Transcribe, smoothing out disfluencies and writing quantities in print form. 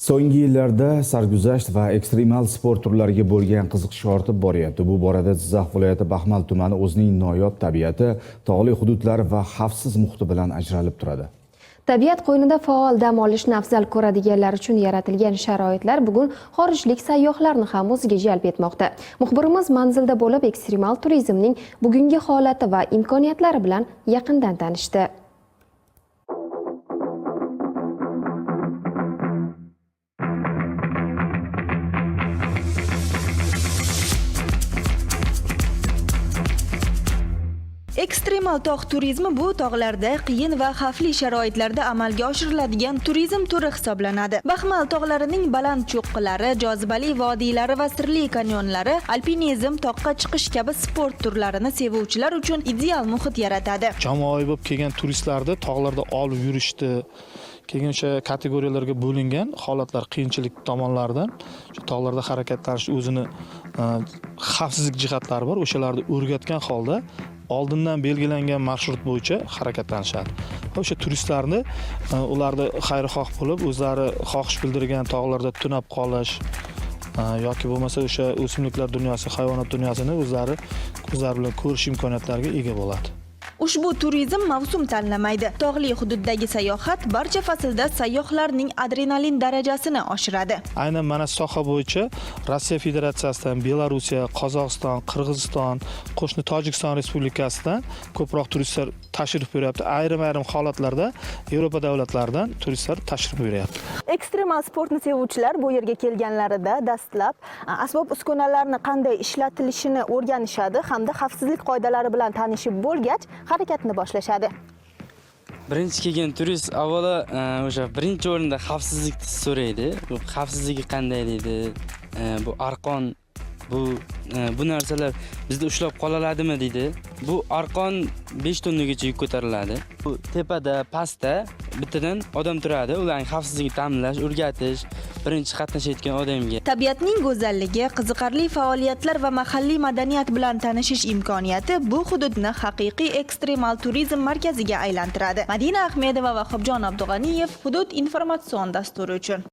So'nggi yillarda sarguzasht va ekstremal sport turlariga bo'lgan qiziqish ortib boryapti. Bu borada Jizzax viloyati Baxmal tumani o'zining noyob tabiati, tog'li hududlari va xavfsiz muhiti bilan ajralib turadi. Tabiat qo'ynida faol dam olishni afzal ko'radiganlar uchun yaratilgan sharoitlar bugun xorijlik sayyohlarni ham o'ziga jalb etmoqda. Muxbirimiz manzilda bo'lib, ekstremal turizmning bugungi holati va imkoniyatlari bilan yaqindan tanishdi. Ekstremal tog' turizmi bu tog'larda qiyin va xavfli sharoitlarda amalga oshiriladigan turizm turi hisoblanadi. Baxmal tog'larining baland cho'qqilari, jozibali vodiylari va sirli kanyonlari alpinizm, toqqa chiqish kabi sport turlarini sevuvchilar uchun ideal muhit yaratadi. Jamoaviy bo'lib kelgan turistlarni tog'larda olib yurishdi. Keyin o'sha kategoriyalarga bo'lingan holatlar, qiyinchilik tomonlaridan shu tog'larda harakatlanish o'zini xavfsizlik jihatlari bor. O'shalarni o'rgatgan holda oldindan belgilangan marshrut bo'yicha harakatlanishadi. O'sha turistlarni ularni xayrixoh bo'lib, o'zlari xohish bildirgan tog'larda tunab qolish yoki bo'lmasa o'sha o'simliklar dunyosi, hayvonot dunyosini o'zlari ko'zlari bilan ko'rish imkoniyatlariga ega bo'ladi. Ushbu turizm mavsum tanlamaydi. Tog'li hududdagi sayohat barcha faslda sayyohlarning adrenalin darajasini oshiradi. Aynan mana soha bo'yicha Rossiya Federatsiyasidan, Belorussiya, Qozog'iston, Qirg'iziston, qo'shni Tojikiston Respublikasidan ko'proq turistlar tashrif buyuryapti. Ayrim holatlarda Yevropa davlatlaridan turistlar tashrif buyuryapti. Ekstremal sportni sevuvchilar bu yerga kelganlarida dastlab asbob-uskunalarni qanday ishlatilishini o'rganishadi hamda xavfsizlik qoidalari bilan tanishib bo'lgach, harakatni boshlashadi. Birinchi kelgan turist avvalo o'sha birinchi o'rinda xavfsizlikni so'raydi. Bu xavfsizligi qanday deydi? Bu arqon, bu narsalar bizda ushlab qolaladimi deydi. Bu arqon 5 tonnagacha yuk ko'tariladi. Bu tepada, pastda bittadan odam turadi. Ularning xavfsizligini ta'minlash, o'rgatish birinchi qatnashayotgan odamga. Tabiatning go'zalligi, qiziqarli faoliyatlar va mahalliy madaniyat bilan tanishish imkoniyati bu hududni haqiqiy ekstremal turizm markaziga aylantiradi. Madina Ahmedova va Xobjon Abdug'aniyev hudud informatsion dasturi uchun.